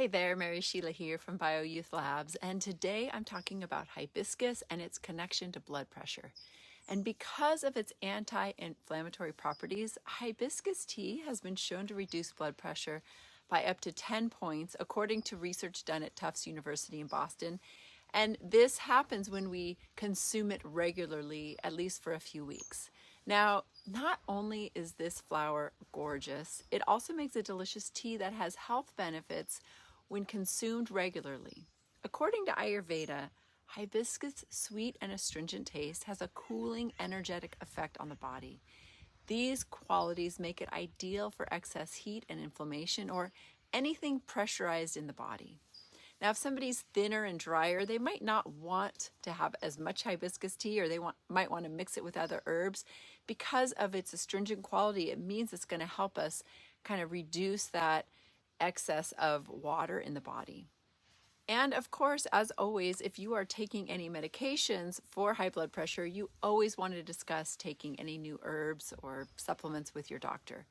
Hey there, Mary Sheila here from BioYouth Labs, and today I'm talking about hibiscus and its connection to blood pressure. And because of its anti-inflammatory properties, hibiscus tea has been shown to reduce blood pressure by up to 10 points, according to research done at Tufts University in Boston. And this happens when we consume it regularly, at least for a few weeks. Now, not only is this flower gorgeous, it also makes a delicious tea that has health benefits when consumed regularly. According to Ayurveda, hibiscus' sweet and astringent taste has a cooling, energetic effect on the body. These qualities make it ideal for excess heat and inflammation or anything pressurized in the body. Now, if somebody's thinner and drier, they might not want to have as much hibiscus tea, or they might want to mix it with other herbs. Because of its astringent quality, it means it's going to help us kind of reduce that excess of water in the body. And of course, as always, if you are taking any medications for high blood pressure, you always want to discuss taking any new herbs or supplements with your doctor.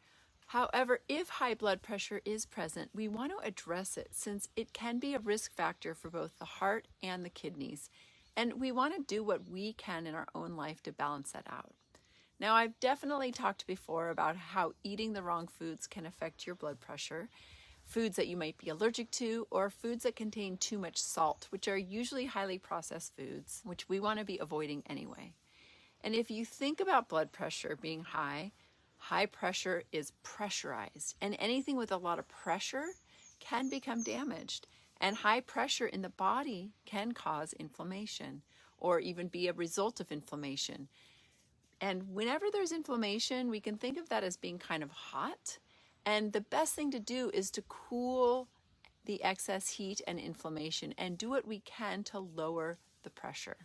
However, if high blood pressure is present, we want to address it since it can be a risk factor for both the heart and the kidneys. And we want to do what we can in our own life to balance that out. Now, I've definitely talked before about how eating the wrong foods can affect your blood pressure. Foods that you might be allergic to, or foods that contain too much salt, which are usually highly processed foods, which we want to be avoiding anyway. And if you think about blood pressure being high pressure is pressurized, and anything with a lot of pressure can become damaged. And high pressure in the body can cause inflammation or even be a result of inflammation. And whenever there's inflammation, we can think of that as being kind of hot. And the best thing to do is to cool the excess heat and inflammation and do what we can to lower the pressure.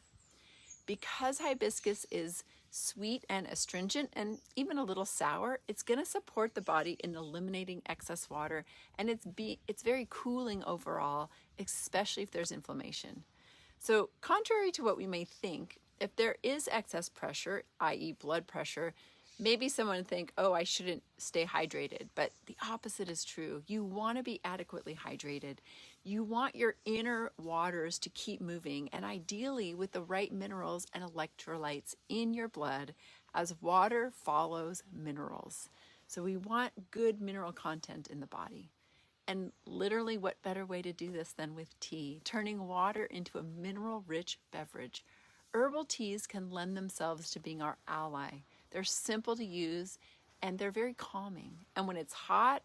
Because hibiscus is sweet and astringent and even a little sour, it's going to support the body in eliminating excess water, and it's very cooling overall, especially if there's inflammation. So contrary to what we may think, if there is excess pressure, i.e. blood pressure, maybe someone would think, oh, I shouldn't stay hydrated, but the opposite is true. You want to be adequately hydrated. You want your inner waters to keep moving, and ideally with the right minerals and electrolytes in your blood, as water follows minerals. So we want good mineral content in the body. And literally, what better way to do this than with tea, turning water into a mineral-rich beverage. Herbal teas can lend themselves to being our ally. They're simple to use and they're very calming. And when it's hot,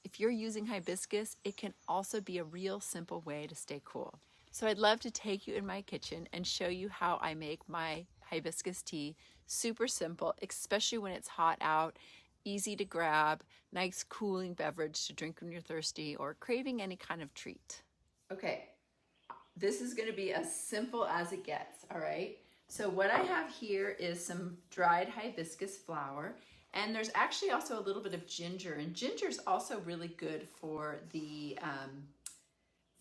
if you're using hibiscus, it can also be a real simple way to stay cool. So I'd love to take you in my kitchen and show you how I make my hibiscus tea. Super simple, especially when it's hot out, easy to grab, nice cooling beverage to drink when you're thirsty or craving any kind of treat. Okay, this is going to be as simple as it gets, all right? So what I have here is some dried hibiscus flower, and there's actually also a little bit of ginger, and ginger is also really good for the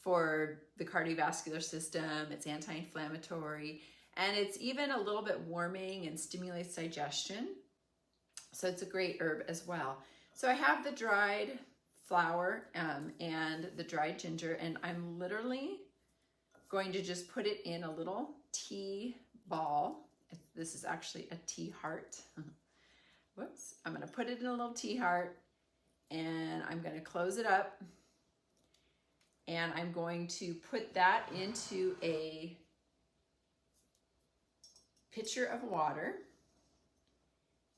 cardiovascular system. It's anti-inflammatory, and it's even a little bit warming and stimulates digestion. So it's a great herb as well. So I have the dried flower and the dried ginger, and I'm literally going to just put it in a little tea ball. This is actually a tea heart. Whoops. I'm going to put it in a little tea heart, and I'm going to close it up, and I'm going to put that into a pitcher of water.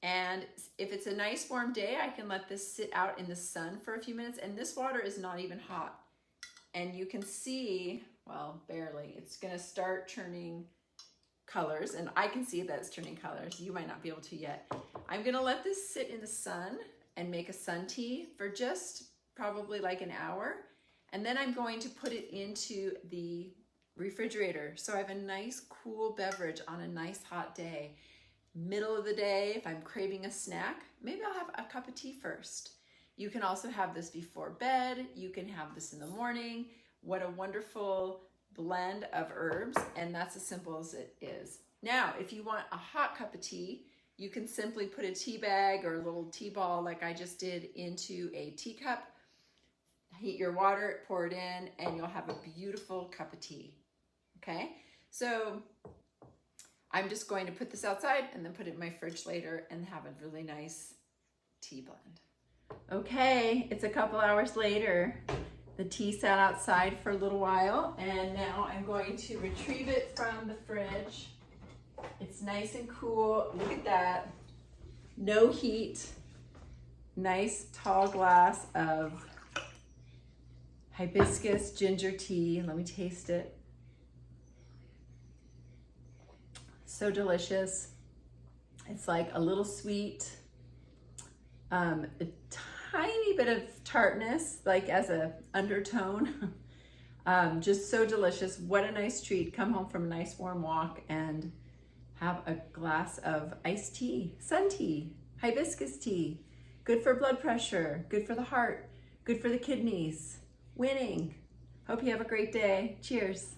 And if it's a nice warm day, I can let this sit out in the sun for a few minutes, and this water is not even hot. And you can see, well, barely, it's going to start turning colors, and I can see that it's turning colors. You might not be able to yet. I'm going to let this sit in the sun and make a sun tea for just probably like an hour, and then I'm going to put it into the refrigerator so I have a nice cool beverage on a nice hot day. Middle of the day, if I'm craving a snack, maybe I'll have a cup of tea first. You can also have this before bed. You can have this in the morning. What a wonderful blend of herbs, and that's as simple as it is. Now, if you want a hot cup of tea, you can simply put a tea bag or a little tea ball like I just did into a teacup. heat your water, pour it in, and you'll have a beautiful cup of tea. Okay, so I'm just going to put this outside and then put it in my fridge later and have a really nice tea blend. Okay, it's a couple hours later. The tea sat outside for a little while, and now I'm going to retrieve it from the fridge. It's nice and cool. Look at that. No heat. Nice tall glass of hibiscus ginger tea. Let me taste it. So delicious. It's like a little sweet, a tiny bit of tartness, like as a undertone. Just so delicious. What a nice treat. Come home from a nice warm walk and have a glass of iced tea, sun tea, hibiscus tea. Good for blood pressure, good for the heart, good for the kidneys. Winning. Hope you have a great day. Cheers.